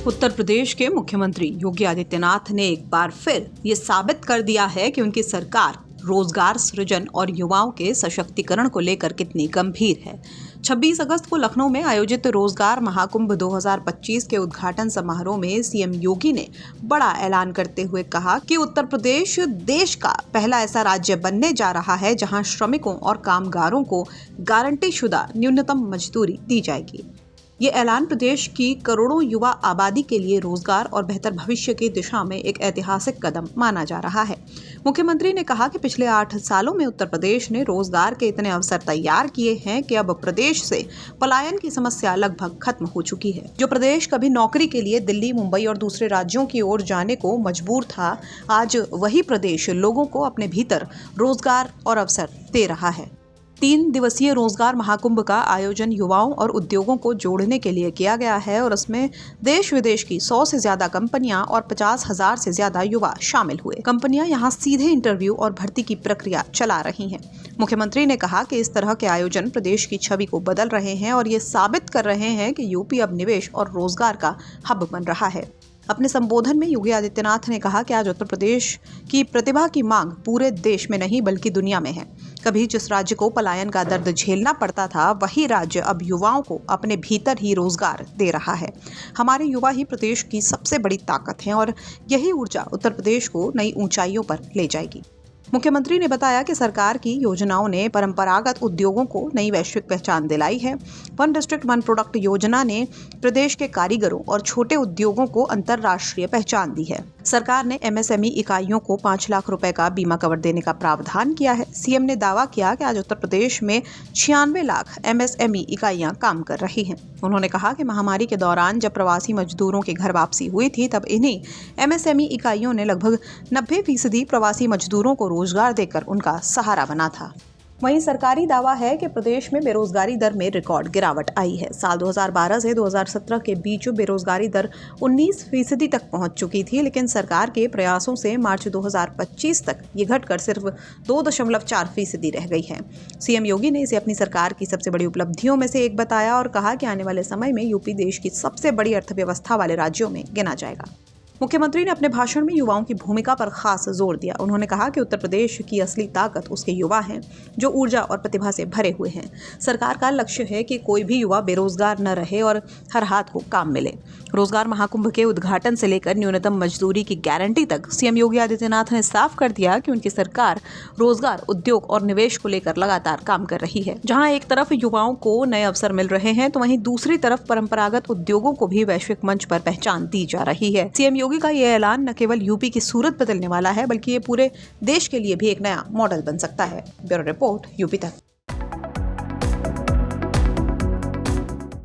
उत्तर प्रदेश के मुख्यमंत्री योगी आदित्यनाथ ने एक बार फिर ये साबित कर दिया है कि उनकी सरकार रोजगार सृजन और युवाओं के सशक्तिकरण को लेकर कितनी गंभीर है। 26 अगस्त को लखनऊ में आयोजित रोजगार महाकुंभ 2025 के उद्घाटन समारोह में सीएम योगी ने बड़ा ऐलान करते हुए कहा कि उत्तर प्रदेश देश का पहला ऐसा राज्य बनने जा रहा है जहां श्रमिकों और कामगारों को गारंटी शुदा न्यूनतम मजदूरी दी जाएगी। ये ऐलान प्रदेश की करोड़ों युवा आबादी के लिए रोजगार और बेहतर भविष्य की दिशा में एक ऐतिहासिक कदम माना जा रहा है। मुख्यमंत्री ने कहा कि पिछले 8 सालों में उत्तर प्रदेश ने रोजगार के इतने अवसर तैयार किए हैं कि अब प्रदेश से पलायन की समस्या लगभग खत्म हो चुकी है। जो प्रदेश कभी नौकरी के लिए दिल्ली, मुंबई और दूसरे राज्यों की ओर जाने को मजबूर था, आज वही प्रदेश लोगों को अपने भीतर रोजगार और अवसर दे रहा है। 3 दिवसीय रोजगार महाकुंभ का आयोजन युवाओं और उद्योगों को जोड़ने के लिए किया गया है और उसमें देश विदेश की 100 से ज्यादा कंपनियां और 50,000 से ज्यादा युवा शामिल हुए। कंपनियां यहां सीधे इंटरव्यू और भर्ती की प्रक्रिया चला रही हैं। मुख्यमंत्री ने कहा कि इस तरह के आयोजन प्रदेश की छवि को बदल रहे हैं और ये साबित कर रहे हैं कि यूपी अब निवेश और रोजगार का हब बन रहा है। अपने संबोधन में योगी आदित्यनाथ ने कहा कि आज उत्तर प्रदेश की प्रतिभा की मांग पूरे देश में नहीं बल्कि दुनिया में है। कभी जिस राज्य को पलायन का दर्द झेलना पड़ता था, वही राज्य अब युवाओं को अपने भीतर ही रोजगार दे रहा है। हमारे युवा ही प्रदेश की सबसे बड़ी ताकत हैं और यही ऊर्जा उत्तर प्रदेश को नई ऊंचाइयों पर ले जाएगी। मुख्यमंत्री ने बताया कि सरकार की योजनाओं ने परंपरागत उद्योगों को नई वैश्विक पहचान दिलाई है। 1 डिस्ट्रिक्ट 1 प्रोडक्ट योजना ने प्रदेश के कारीगरों और छोटे उद्योगों को अंतर्राष्ट्रीय पहचान दी है। सरकार ने एमएसएमई इकाइयों को 5 लाख रुपए का बीमा कवर देने का प्रावधान किया है। सीएम ने दावा किया कि आज उत्तर प्रदेश में 96 लाख एमएसएमई इकाइयां काम कर रही हैं। उन्होंने कहा कि महामारी के दौरान जब प्रवासी मजदूरों की घर वापसी हुई थी, तब इन्हीं एमएसएमई इकाइयों ने लगभग 90% प्रवासी मजदूरों को रोजगार देकर उनका सहारा बना था। वहीं सरकारी दावा है कि प्रदेश में बेरोजगारी दर में रिकॉर्ड गिरावट आई है। साल 2012 से 2017 के बीच बेरोजगारी दर 19% तक पहुंच चुकी थी, लेकिन सरकार के प्रयासों से मार्च 2025 तक ये घटकर सिर्फ 2.4% रह गई है। सीएम योगी ने इसे अपनी सरकार की सबसे बड़ी उपलब्धियों में से एक बताया और कहा कि आने वाले समय में यूपी देश की सबसे बड़ी अर्थव्यवस्था वाले राज्यों में गिना जाएगा। मुख्यमंत्री ने अपने भाषण में युवाओं की भूमिका पर खास जोर दिया। उन्होंने कहा कि उत्तर प्रदेश की असली ताकत उसके युवा हैं, जो ऊर्जा और प्रतिभा से भरे हुए हैं। सरकार का लक्ष्य है कि कोई भी युवा बेरोजगार न रहे और हर हाथ को काम मिले। रोजगार महाकुंभ के उद्घाटन से लेकर न्यूनतम मजदूरी की गारंटी तक सीएम योगी आदित्यनाथ ने साफ कर दिया कि उनकी सरकार रोजगार, उद्योग और निवेश को लेकर लगातार काम कर रही है। जहां एक तरफ युवाओं को नए अवसर मिल रहे हैं, तो वहीं दूसरी तरफ परंपरागत उद्योगों को भी वैश्विक मंच पर पहचान दी जा रही है। सीएम योगी का यह ऐलान न केवल यूपी की सूरत बदलने वाला है, बल्कि ये पूरे देश के लिए भी एक नया मॉडल बन सकता है। ब्यूरो रिपोर्ट, यूपी तक।